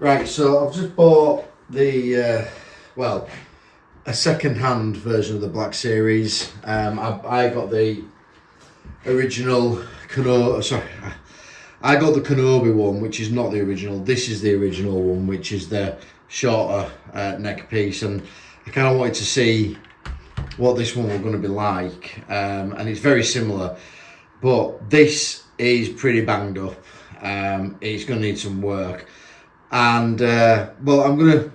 Right, so I've just bought the, well, a second-hand version of the Black Series. I got the original Kenobi, sorry, I got the Kenobi one, which is not the original. This is the original one, which is the shorter neck piece, and I kind of wanted to see what this one was going to be like, and it's very similar, but this is pretty banged up. It's going to need some work. And well, I'm gonna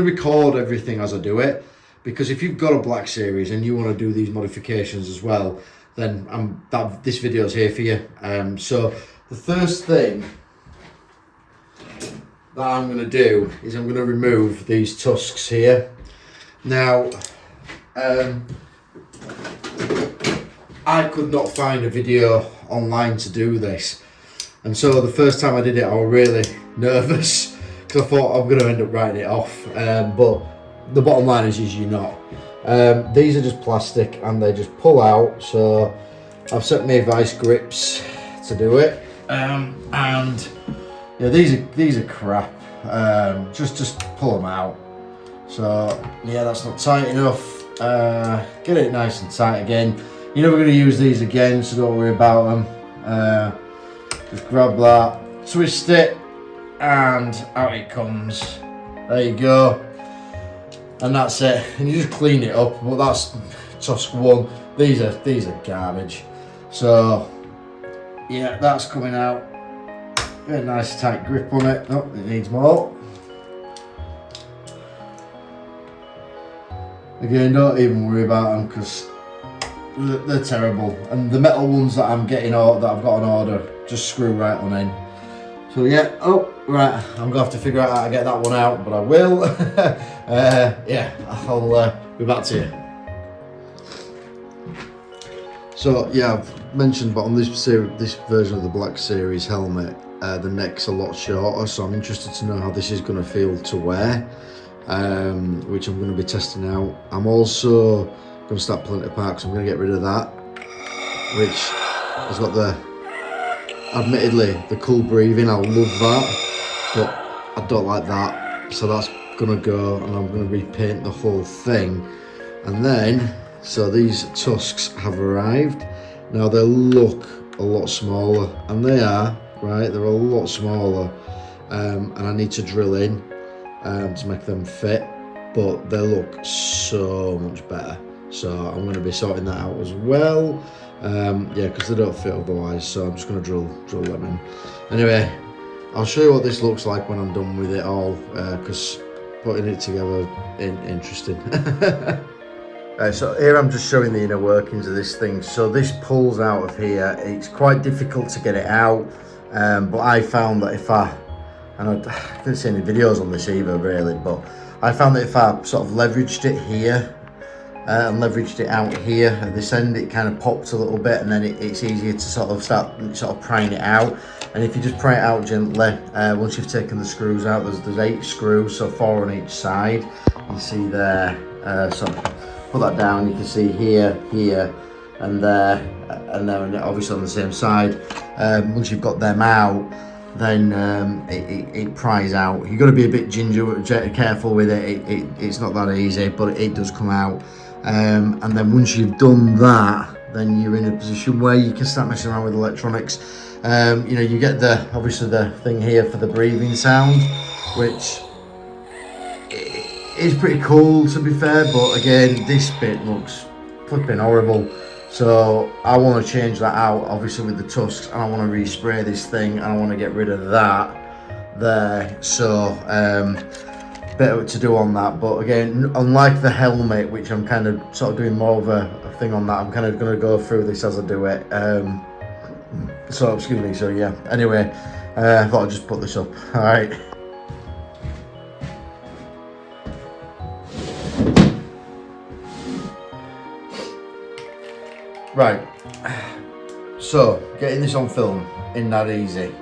record everything as I do it, because if you've got a Black Series and you want to do these modifications as well, then this video is here for you. So the first thing that I'm gonna do is I'm gonna remove these tusks here. Now, I could not find a video online to do this, and so the first time I did it, I was really nervous. I thought I'm going to end up writing it off, but the bottom line is you're not. These are just plastic and they just pull out, so I've set my vice grips to do it, and yeah, these are crap. Just pull them out. So yeah, that's not tight enough. Get it nice and tight again. You're never going to use these again, so don't worry about them. Just grab that, twist it, and out it comes. There you go, and that's it. And you just clean it up. But that's tusk one. These are garbage. So yeah, that's coming out. Get a nice tight grip on it. Oh, it needs more. Again, don't even worry about them, because they're terrible. And the metal ones that I'm getting, or that I've got on order, just screw right on in. So yeah, oh right, I'm gonna have to figure out how to get that one out, but I will. Yeah, I'll be back to you. So yeah, I've mentioned, but on this version of the Black Series helmet, the neck's a lot shorter, so I'm interested to know how this is gonna feel to wear, which I'm gonna be testing out. I'm also gonna start pulling it apart, because I'm gonna get rid of that, which has got the, admittedly, the cool breathing. I love that, but I don't like that, so that's gonna go, and I'm gonna repaint the whole thing. And then, so these tusks have arrived. Now they look a lot smaller, and they are, right, they're a lot smaller, and I need to drill in to make them fit, but they look so much better, so I'm going to be sorting that out as well. Yeah, because they don't fit otherwise, so I'm just going to drill them in. Anyway, I'll show you what this looks like when I'm done with it all, because putting it together is interesting. So here I'm just showing the inner workings of this thing. So this pulls out of here. It's quite difficult to get it out, but I found that if I didn't see any videos on this either really, but I found that if I sort of leveraged it here, and leveraged it out here at this end, it kind of pops a little bit, and then it's easier to sort of prying it out. And if you just pry it out gently, once you've taken the screws out, there's 8 screws, so 4 on each side. You see there, so put that down, you can see here, and there, and then obviously on the same side. Once you've got them out, then it pries out. You've got to be a bit careful with it. It's not that easy, but it does come out. And then once you've done that, then you're in a position where you can start messing around with electronics. You know, you get obviously the thing here for the breathing sound, which is pretty cool to be fair, but again, this bit looks flipping horrible. So I want to change that out, obviously with the tusks, and I want to respray this thing, and I want to get rid of that there. So bit to do on that, but again, unlike the helmet, which I'm kind of sort of doing more of a thing on that, I'm kind of going to go through this as I do it. So excuse me. So yeah. Anyway, I thought I'd just put this up. All right. Right, so getting this on film isn't that easy.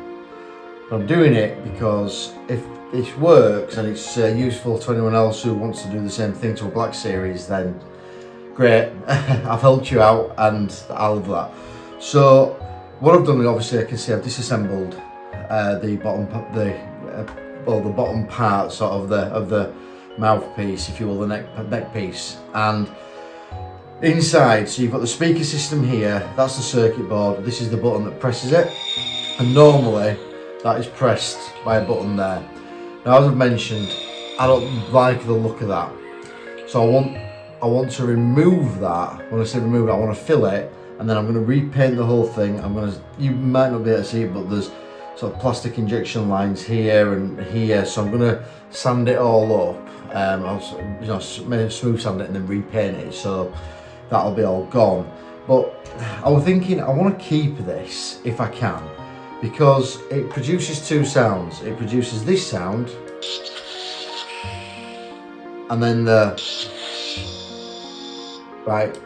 I'm doing it because if this works and it's useful to anyone else who wants to do the same thing to a Black Series, then great, I've helped you out and I love that. So what I've done is, obviously I can see I've disassembled the bottom, well, the bottom part sort of the mouthpiece, if you will, the neck piece. And inside, so you've got the speaker system here, that's the circuit board, this is the button that presses it, and normally that is pressed by a button there. Now, as I've mentioned, I don't like the look of that, so I want to remove that. When I say remove it, I want to fill it, and then I'm going to repaint the whole thing. You might not be able to see it, but there's sort of plastic injection lines here and here, so I'm going to sand it all up. I'll smooth sand it and then repaint it, so that'll be all gone. But I was thinking, I want to keep this if I can, because it produces two sounds. It produces this sound, and then right.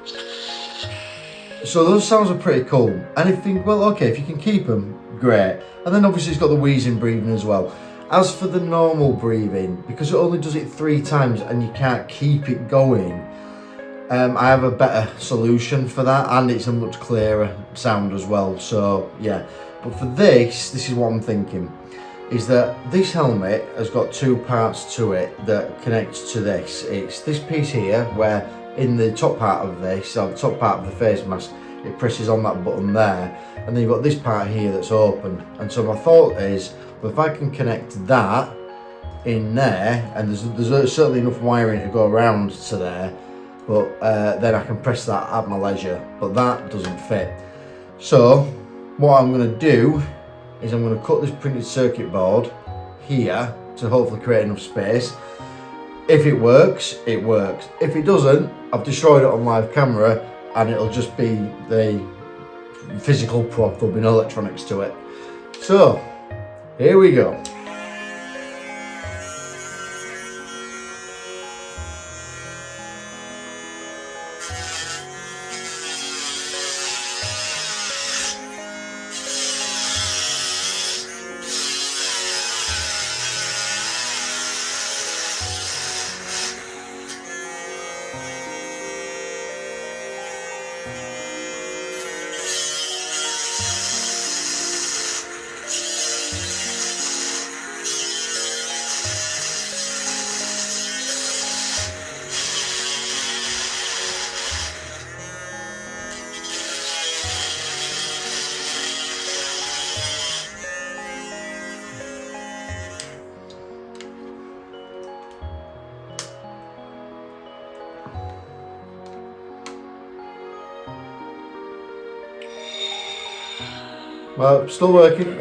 So those sounds are pretty cool. And if you think, well, okay, if you can keep them, great. And then obviously it's got the wheezing breathing as well. As for the normal breathing, because it only does it 3 times and you can't keep it going, I have a better solution for that, and it's a much clearer sound as well. So yeah, but for this is what I'm thinking, is that this helmet has got 2 parts to it that connects to this. It's this piece here, where in the top part of this, or the top part of the face mask, it presses on that button there, and then you've got this part here that's open. And so my thought is, well, if I can connect that in there, and there's certainly enough wiring to go around to there, but then I can press that at my leisure, but that doesn't fit. So what I'm going to do is I'm going to cut this printed circuit board here to hopefully create enough space. If it works, it works. If it doesn't, I've destroyed it on live camera, and it'll just be the physical prop. There'll be no electronics to it. So here we go. Well, still working.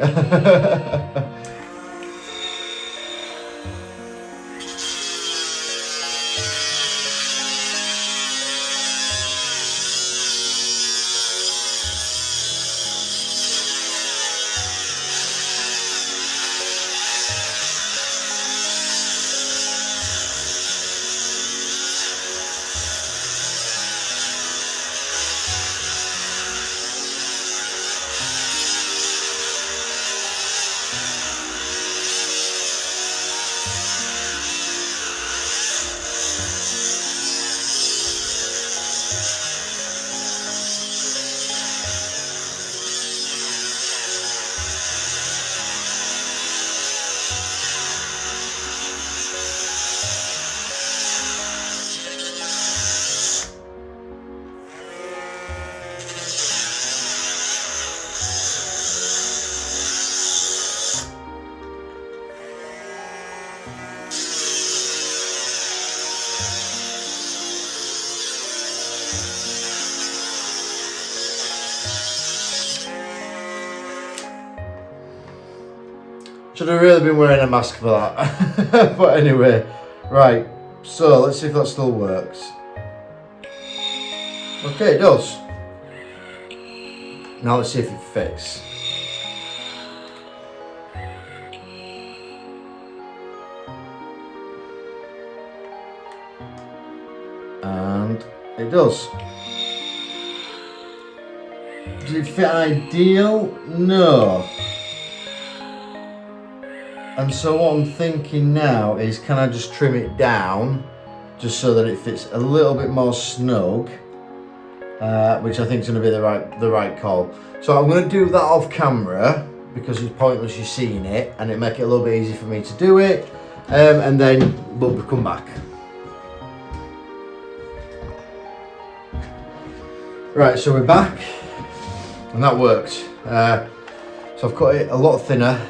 Should have really been wearing a mask for that. But anyway, right, so let's see if that still works. Okay, it does. Now let's see if it fits. And it does. Does it fit ideal? No. And so what I'm thinking now is, can I just trim it down just so that it fits a little bit more snug, which I think is going to be the right call. So I'm going to do that off camera, because it's pointless you seeing it, and it make it a little bit easy for me to do it, and then we'll come back. Right, so we're back, and that worked. So I've cut it a lot thinner.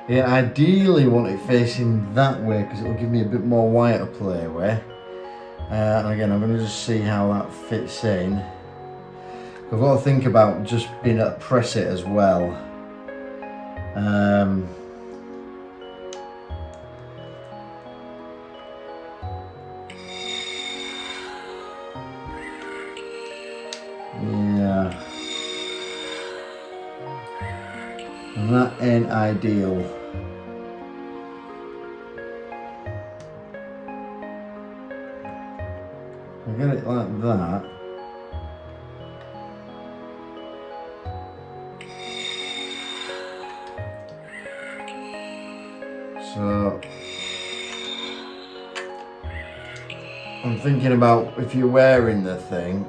Yeah, ideally want it facing that way because it will give me a bit more wire to play with. And again, I'm going to just see how that fits in. I've got to think about just being able to press it as well. Yeah. And that ain't ideal. I get it like that. So I'm thinking about if you're wearing the thing.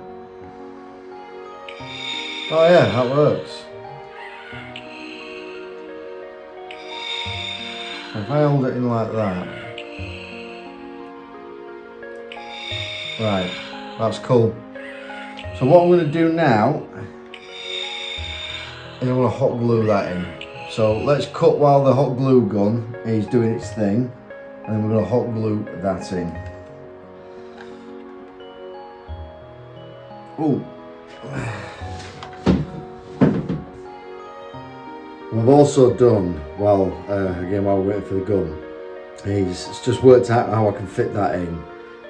Oh yeah, that works. If I hold it in like that. Right, that's cool. So what I'm going to do now is I'm going to hot glue that in. So let's cut while the hot glue gun is doing its thing, and then we're going to hot glue that in. Oh. What I've also done while we're waiting for the gun is it's just worked out how I can fit that in.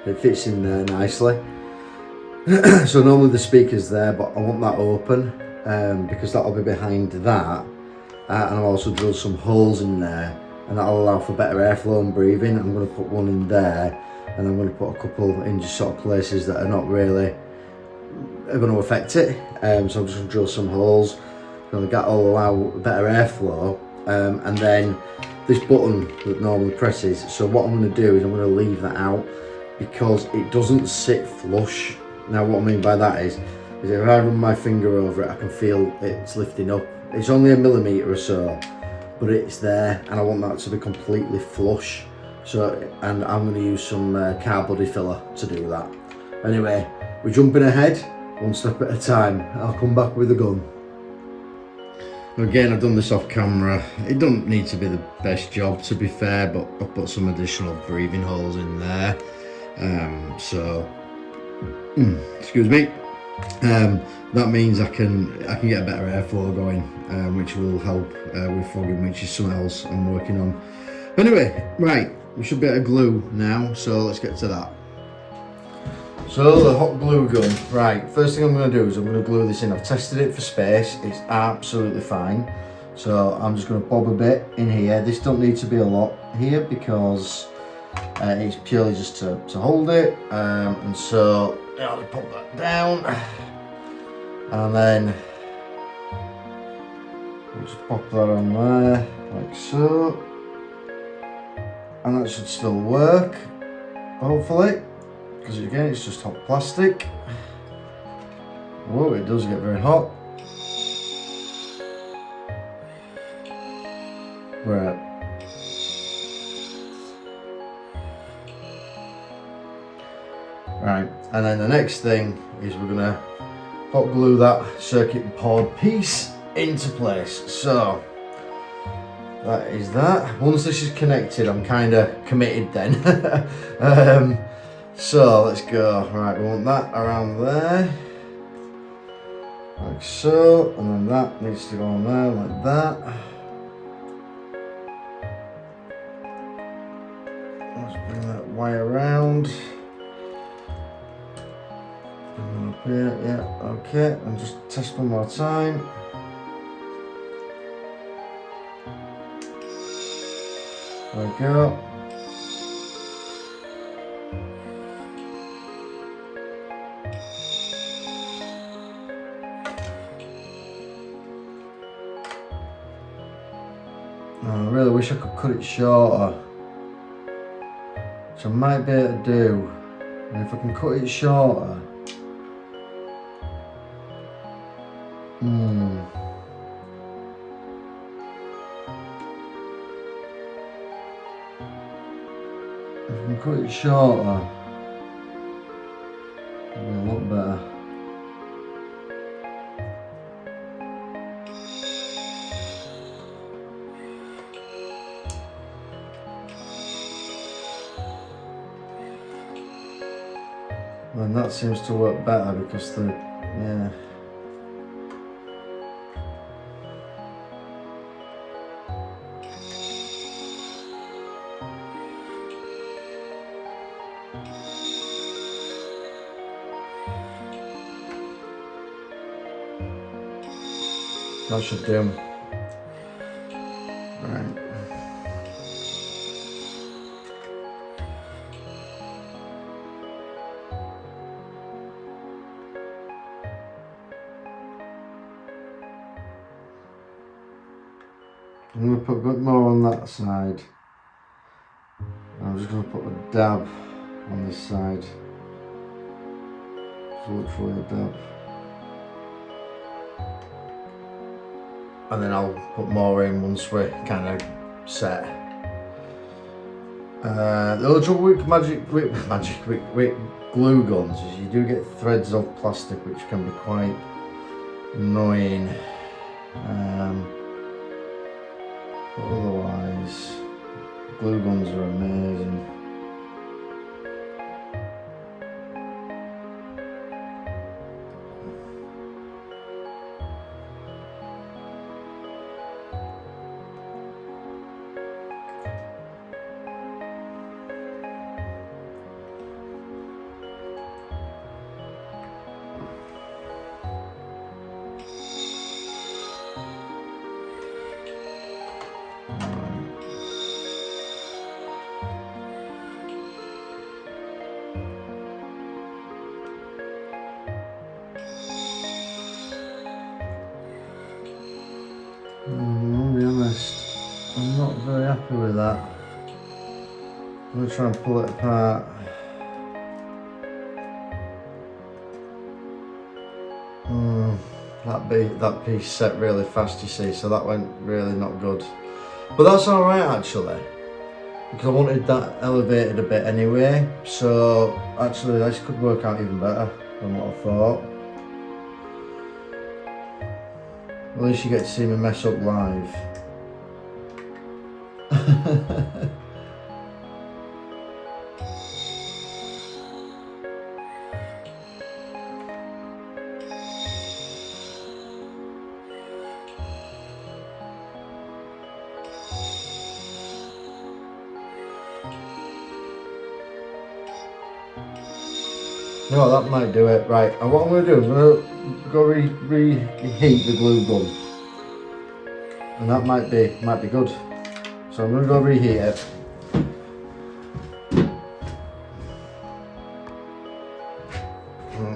It fits in there nicely. So normally the speaker's there, but I want that open because that'll be behind that. And I'll also drill some holes in there, and that'll allow for better airflow and breathing. I'm going to put one in there, and I'm going to put a couple in just sort of places that are not really going to affect it. So I'm just going to drill some holes. That'll allow better airflow, and then this button that normally presses. So what I'm going to do is I'm going to leave that out because it doesn't sit flush. Now what I mean by that is if I run my finger over it, I can feel it's lifting up. It's only a millimetre or so, but it's there, and I want that to be completely flush. So, and I'm going to use some car body filler to do that. Anyway, we're jumping ahead, one step at a time. I'll come back with the gun. Again, I've done this off camera. It doesn't need to be the best job, to be fair, but I've put some additional breathing holes in there. Excuse me. That means I can get a better airflow going, which will help with fogging, which is something else I'm working on. Anyway, right, we should be able to glue now, so let's get to that. So the hot glue gun, right, first thing I'm going to do is I'm going to glue this in. I've tested it for space, it's absolutely fine. So I'm just going to bob a bit in here. This don't need to be a lot here because it's purely just to hold it. And so I'll just pop that down. And then we'll just pop that on there, like so. And that should still work, hopefully. Because again, it's just hot plastic. Whoa, it does get very hot. Right. Right, and then the next thing is we're gonna hot glue that circuit board piece into place. So that is that. Once this is connected, I'm kind of committed then. So let's go. Right, we want that around there, like so, and then that needs to go on there like that. Let's bring that wire around. And up here, yeah, okay, and just test one more time. There we go. I really wish I could cut it shorter, which I might be able to do. And if I can cut it shorter, If we can cut it shorter, it'll be a lot better. And that seems to work better because yeah. That should do. Right. I'm going to put a bit more on that side. I'm just going to put a dab on this side. Just literally a dab. And then I'll put more in once we're kind of set. The other trouble with with glue guns is you do get threads of plastic which can be quite annoying. But otherwise, glue guns are amazing. I'll be honest, I'm not very happy with that. I'm going to try and pull it apart. That piece set really fast, you see, so that went really not good. But that's alright actually, because I wanted that elevated a bit anyway, so actually this could work out even better than what I thought. At least you get to see me mess up live. No, that might do it. Right, and what I'm going to do, I'm going to go reheat the glue gun, and that might be good. So I'm going to go reheat it.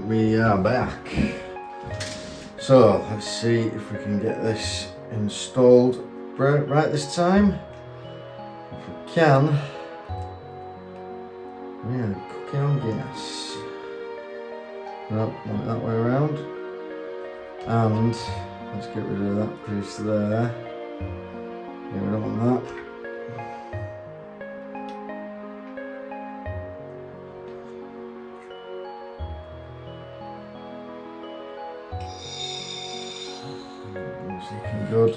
We are back. So let's see if we can get this installed right this time. If we can, we are cooking on gas. Nope, want it that way around. And let's get rid of that piece there. Yeah, we don't want that. It's looking good.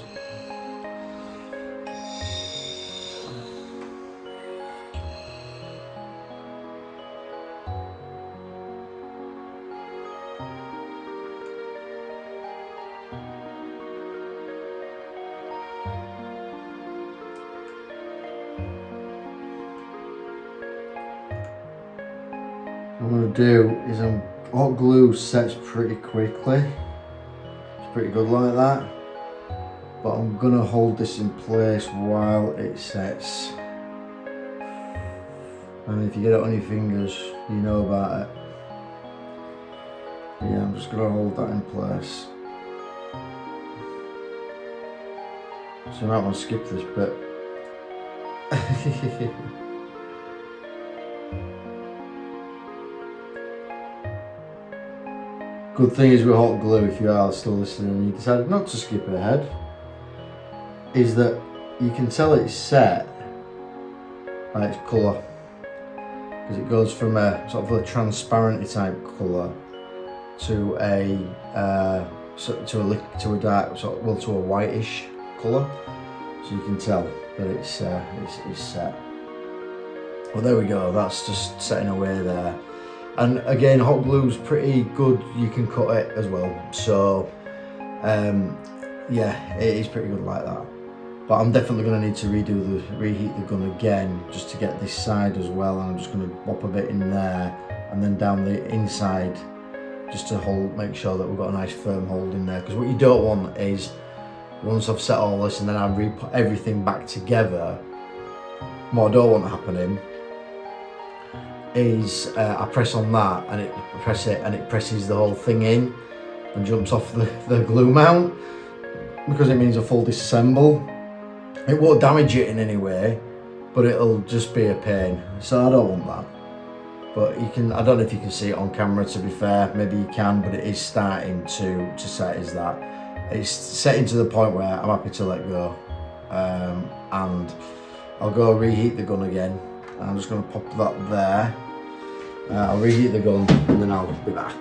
What I'm going to do is hot glue sets pretty quickly. It's pretty good like that. But I'm going to hold this in place while it sets. And if you get it on your fingers, you know about it. Yeah, I'm just going to hold that in place. So I might want to skip this bit. Good thing is with hot glue, if you are still listening and you decided not to skip ahead, is that you can tell it's set by its colour. because it goes from a sort of a transparent type colour to a dark sort of, well, to a whitish colour, so you can tell that it's set. Well, there we go, that's just setting away there. And again, hot glue's pretty good, you can cut it as well, so yeah, it is pretty good like that. But I'm definitely going to need to reheat the gun again, just to get this side as well, and I'm just going to pop a bit in there and then down the inside, just to make sure that we've got a nice firm hold in there, because what you don't want is, once I've set all this and then I re-put everything back together, what I don't want happening is I press on that and it presses the whole thing in and jumps off the glue mount, because it means a full disassemble. It won't damage it in any way, but it'll just be a pain, so I don't want that. But you can, I don't know if you can see it on camera, to be fair, maybe you can, but it is starting to set as that. It's setting to the point where I'm happy to let go, and I'll go reheat the gun again. I'm just going to pop that there. I'll reheat the gun and then I'll be back.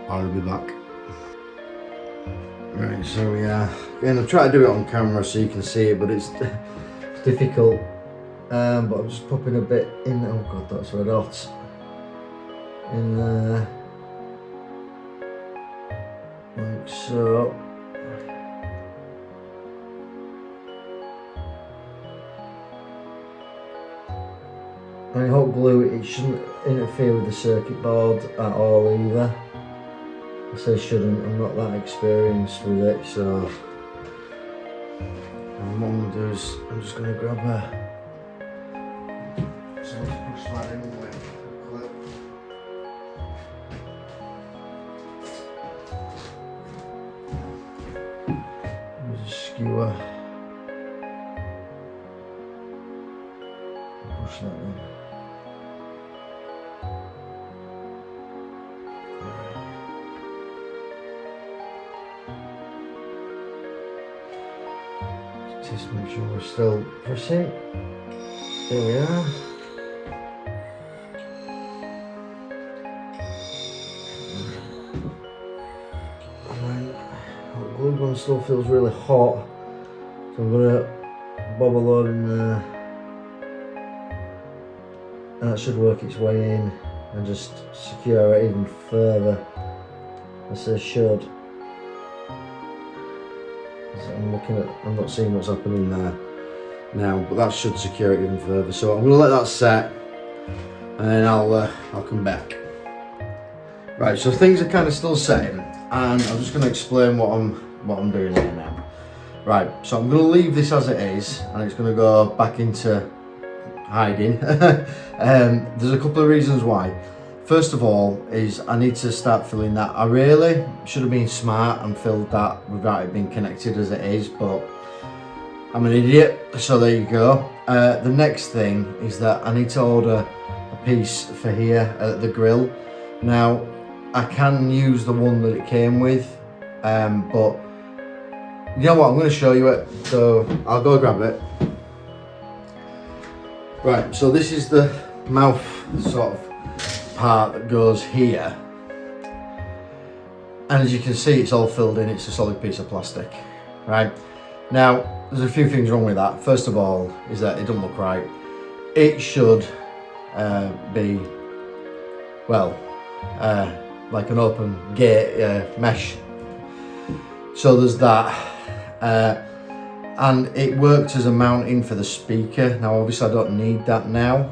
I'll be back. Right, so we are. Again, I'll try to do it on camera so you can see it, but it's difficult. But I'm just popping a bit in. Oh god, that's red hot. In there, like so. And hot glue, it shouldn't interfere with the circuit board at all either. I say shouldn't, I'm not that experienced with it, so and what I'm going to do is I'm just going to grab a, so let's push that in with a clip. There's a skewer, push that in. Just make sure we're still pressing. There we are. And then the glue gun still feels really hot, so I'm going to bob a load in there. And that should work its way in and just secure it even further. I say should. I'm not seeing what's happening there now, but that should secure it even further. So I'm going to let that set, and then I'll come back. Right, so things are kind of still setting, and I'm just going to explain what I'm doing here now. Right, so I'm going to leave this as it is, and it's going to go back into hiding. There's a couple of reasons why. First of all is I need to start filling that. I really should have been smart and filled that without it being connected as it is, but I'm an idiot, so there you go. The next thing is that I need to order a piece for here at the grill. Now, I can use the one that it came with, but you know what, I'm going to show you it, so I'll go grab it. Right, so this is the mouth sort of part that goes here, and as you can see, it's all filled in. It's a solid piece of plastic. Right, now there's a few things wrong with that. First of all is that it doesn't look right. It should be, well, like an open gate mesh, so there's that, and it worked as a mounting for the speaker. Now obviously I don't need that now,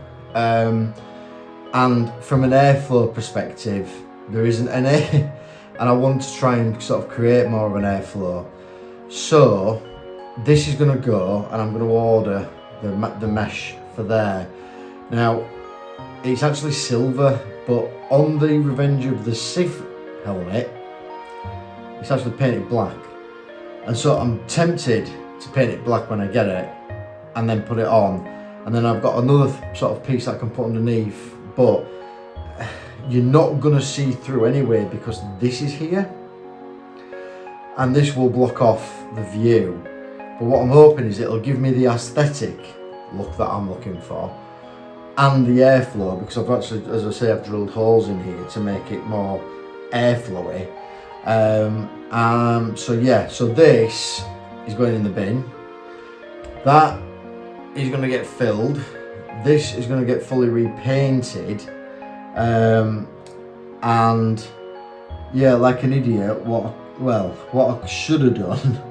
and from an airflow perspective, there isn't any, and I want to try and sort of create more of an airflow. So this is going to go, and I'm going to order the mesh for there. Now it's actually silver, but on the Revenge of the Sith helmet, it's actually painted black, and so I'm tempted to paint it black when I get it, and then put it on, and then I've got another sort of piece that I can put underneath. But you're not going to see through anyway, because this is here and this will block off the view. But what I'm hoping is it'll give me the aesthetic look that I'm looking for. and the airflow, because I've actually, as I say, I've drilled holes in here to make it more airflowy. So yeah, so this is going in the bin. That is going to get filled. This is going to get fully repainted. And yeah, like an idiot, what I should have done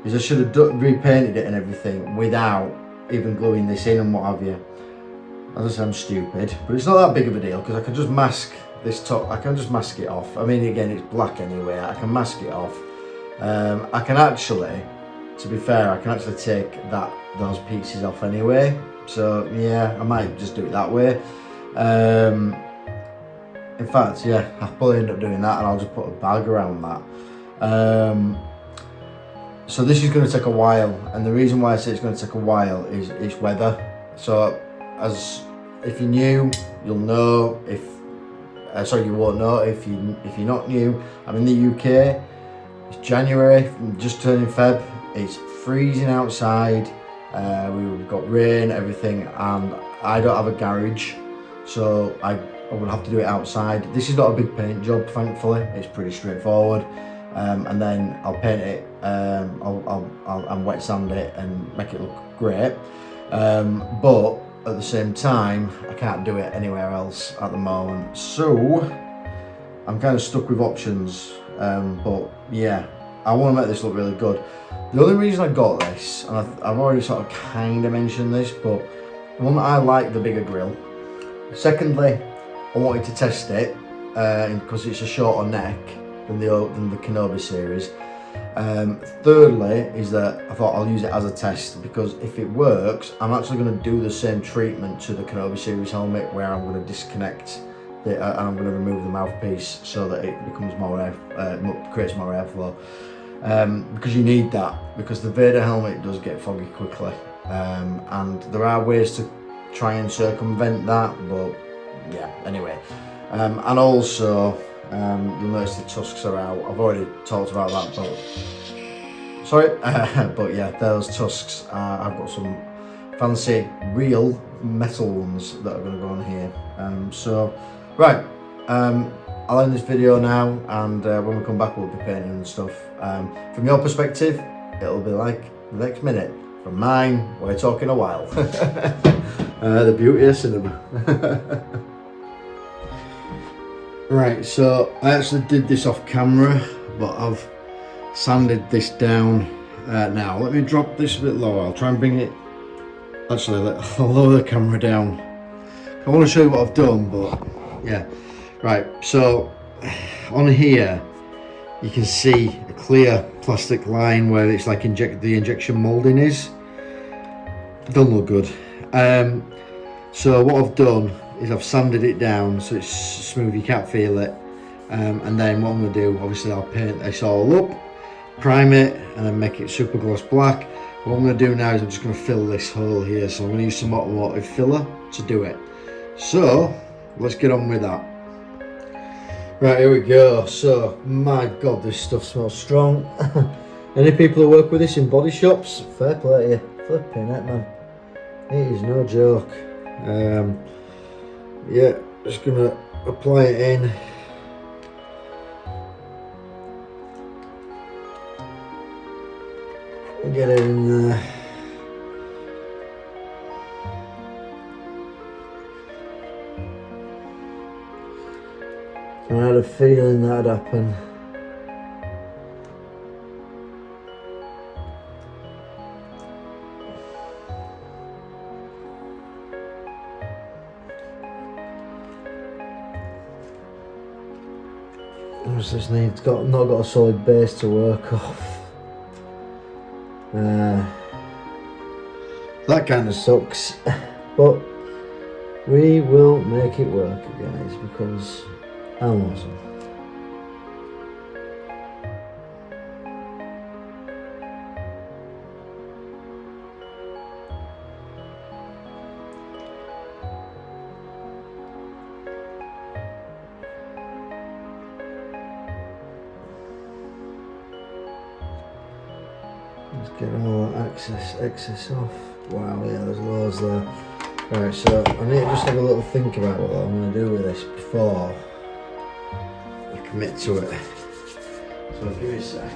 is I should have repainted it and everything without even gluing this in and what have you. As I say, I'm stupid, but it's not that big of a deal because I can just mask this top. I can just mask it off. I mean, again, it's black anyway. I can mask it off. I can actually, to be fair, I can actually take those pieces off anyway. So yeah, I might just do it that way. In fact, yeah, I'll probably end up doing that, and I'll just put a bag around that. So this is going to take a while, and the reason why I say it's going to take a while is it's weather. So as if you're new, you'll know. If you won't know if you're not new. I'm in the UK. It's January, just turning Feb. It's freezing outside. We've got rain, everything, and I don't have a garage, so I would have to do it outside. This is not a big paint job, thankfully. It's pretty straightforward. And then I'll paint it. I'll wet sand it and make it look great. But at the same time, I can't do it anywhere else at the moment. So I'm kind of stuck with options. But yeah, I want to make this look really good. The only reason I got this, and I've already sort of kind of mentioned this, but one, I like the bigger grill. Secondly, I wanted to test it because it's a shorter neck than the Kenobi series. Thirdly is that I thought I'll use it as a test, because if it works, I'm actually going to do the same treatment to the Kenobi series helmet, where I'm going to disconnect and I'm going to remove the mouthpiece so that it becomes more creates more airflow. Because you need that, because the Vader helmet does get foggy quickly, and there are ways to try and circumvent that, but yeah, anyway. And also you'll notice the tusks are out. I've already talked about that, but sorry. But yeah, those tusks I've got some fancy real metal ones that are going to go on here. So right, I'll end this video now, and when we come back we'll be painting and stuff. From your perspective, it'll be like the next minute. From mine, we're talking a while. The beauty of cinema. Right, so I actually did this off camera, but I've sanded this down now. Let me drop this a bit lower. I'll try and bring it, actually I'll lower the camera down. I want to show you what I've done, but yeah. Right, so on here you can see a clear plastic line where it's like the injection moulding is. Don't look good. So what I've done is I've sanded it down so it's smooth, you can't feel it. And then what I'm going to do, obviously I'll paint this all up, prime it, and then make it super gloss black. What I'm going to do now is I'm just going to fill this hole here, so I'm going to use some automotive filler to do it. So let's get on with that. Right, here we go. So my god, this stuff smells strong. Any people who work with this in body shops, fair play to you. Flipping it, man, it is no joke. Yeah, just gonna apply it in. Get it in there. I had a feeling that'd happen. This needs not got a solid base to work off. That kind of sucks, but we will make it work, guys, because I'm awesome. Let's get all that excess off. Wow, yeah, there's loads there. Right, so I need to just have a little think about what I'm going to do with this before I commit to it. So give me a sec.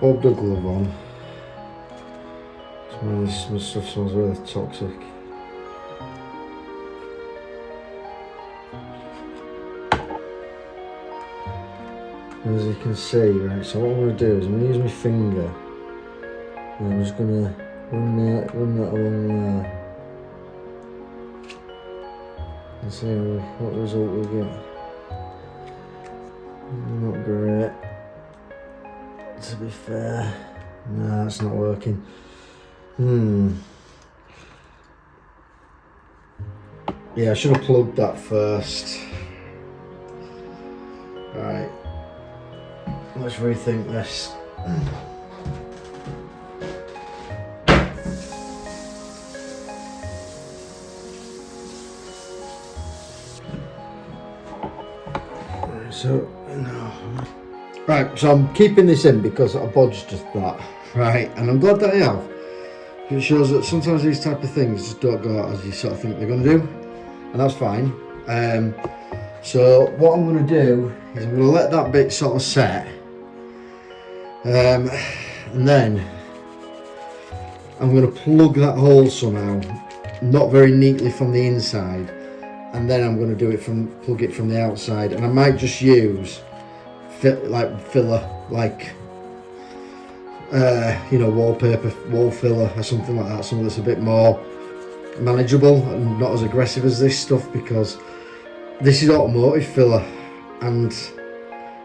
Bob the glove on. Some stuff smells really toxic. As you can see, right, so what I'm going to do is I'm going to use my finger and I'm just going to run that along there and see what result we get. Not great, to be fair. No, it's not working. Yeah, I should have plugged that first. Right, let's rethink this. Right, so I'm keeping this in because I bodged that, right, and I'm glad that I have. It shows that sometimes these type of things just don't go out as you sort of think they're going to do, and that's fine. So what I'm going to do is I'm going to let that bit sort of set, and then I'm going to plug that hole somehow, not very neatly from the inside, and then I'm going to plug it from the outside, and I might just use filler, you know, wall filler or something like that, something that's a bit more manageable and not as aggressive as this stuff, because this is automotive filler, and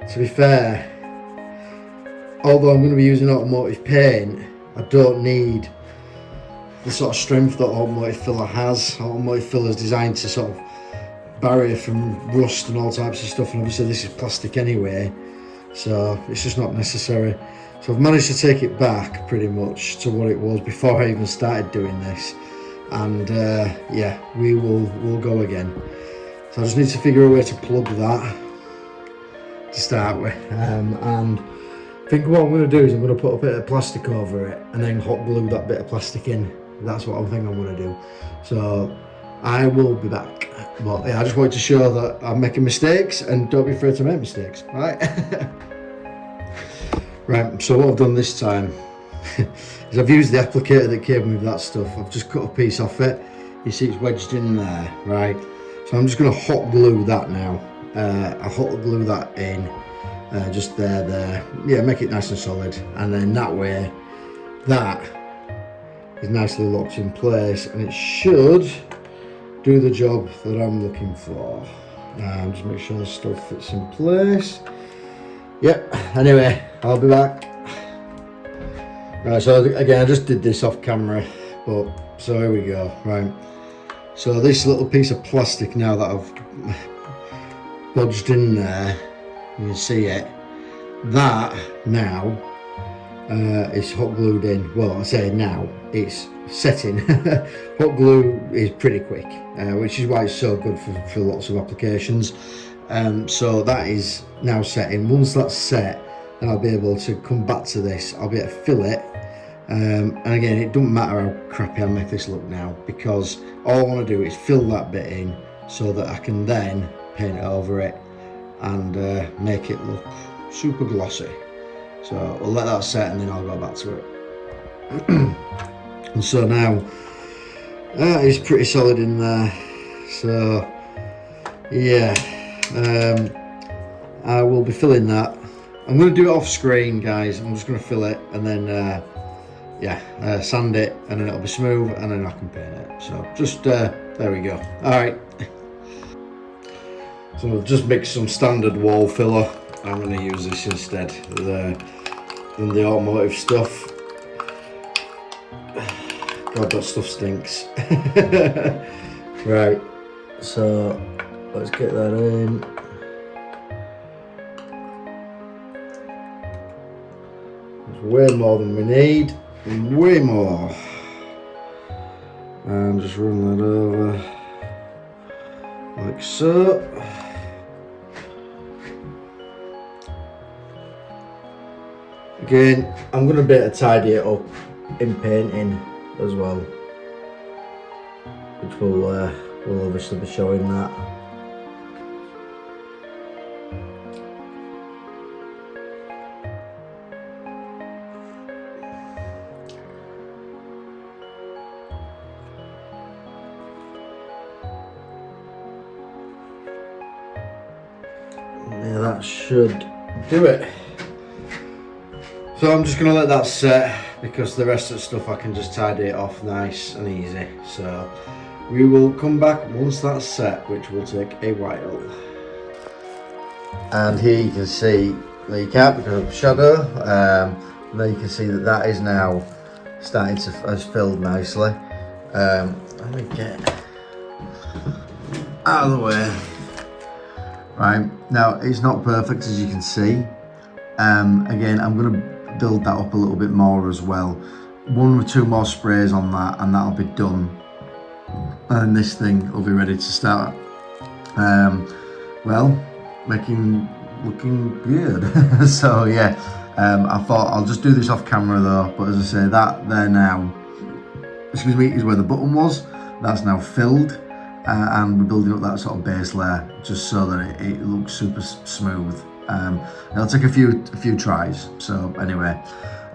to be fair, although I'm going to be using automotive paint, I don't need the sort of strength that automotive filler has. Automotive filler is designed to sort of barrier from rust and all types of stuff, and obviously this is plastic anyway, so it's just not necessary. So I've managed to take it back pretty much to what it was before I even started doing this, and yeah, we'll go again. So I just need to figure a way to plug that to start with, and I think what I'm going to do is I'm going to put a bit of plastic over it and then hot glue that bit of plastic in. That's what I think I'm going to do. So I will be back. But yeah, I just wanted to show that I'm making mistakes, and don't be afraid to make mistakes, right? Right, so what I've done this time is I've used the applicator that came with that stuff. I've just cut a piece off it. You see it's wedged in there, right? So I'm just going to hot glue that now. I'll hot glue that in, just there. Yeah, make it nice and solid, and then that way, that is nicely locked in place, and it should do the job that I'm looking for. Just make sure the stuff fits in place. Yep, anyway, I'll be back. Right, so again, I just did this off camera, but so here we go. Right, so this little piece of plastic now that I've bodged in there, you can see it, that now is hot glued in. Well, I say now, it's setting. Hot glue is pretty quick, which is why it's so good for lots of applications. So that is now setting. Once that's set, then I'll be able to come back to this. I'll be able to fill it, and again, it doesn't matter how crappy I make this look now, because all I want to do is fill that bit in so that I can then paint it over it and make it look super glossy. So I'll let that set, and then I'll go back to it. And so now that is pretty solid in there. So yeah, I will be filling that. I'm going to do it off screen, guys. I'm just going to fill it, and then yeah, sand it, and then it'll be smooth, and then I can paint it. So just there we go. All right. So I've just mixed some standard wall filler. I'm going to use this instead than the automotive stuff. God, that stuff stinks. Right, so let's get that in. There's way more than we need, way more. and just run that over like so. Again, I'm going to be able to tidy it up in painting as well, which will obviously be showing that. Yeah, that should do it. So I'm just going to let that set, because the rest of the stuff I can just tidy it off nice and easy. So we will come back once that's set, which will take a while. And here you can see, there you can't because of the shadow, there you can see that that is now starting to has filled nicely. Let me get out of the way. Right, now it's not perfect as you can see. Again, I'm going to build that up a little bit more as well. 1 or 2 more sprays on that and that'll be done. And this thing will be ready to start. Well, looking good. So yeah, I thought I'll just do this off camera though, but as I say, that there now, excuse me, is where the button was. That's now filled. And we're building up that sort of base layer just so that it looks super smooth. It'll take a few tries. So anyway,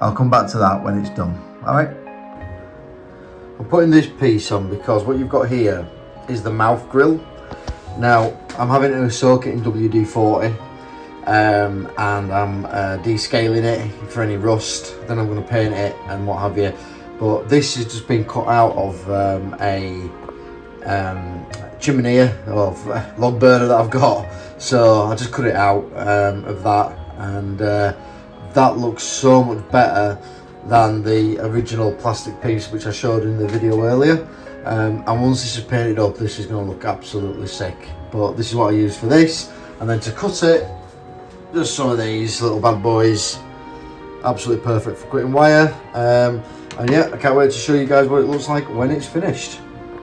I'll come back to that when it's done. All right. I'm putting this piece on because what you've got here is the mouth grill. Now I'm having to soak it in WD-40, and I'm descaling it for any rust. Then I'm going to paint it and what have you. But this has just been cut out of a chimney of log burner that I've got, so I just cut it out of that, and that looks so much better than the original plastic piece which I showed in the video earlier. And once this is painted up, this is going to look absolutely sick. But this is what I use for this, and then to cut it, just some of these little bad boys, absolutely perfect for cutting wire. And yeah, I can't wait to show you guys what it looks like when it's finished.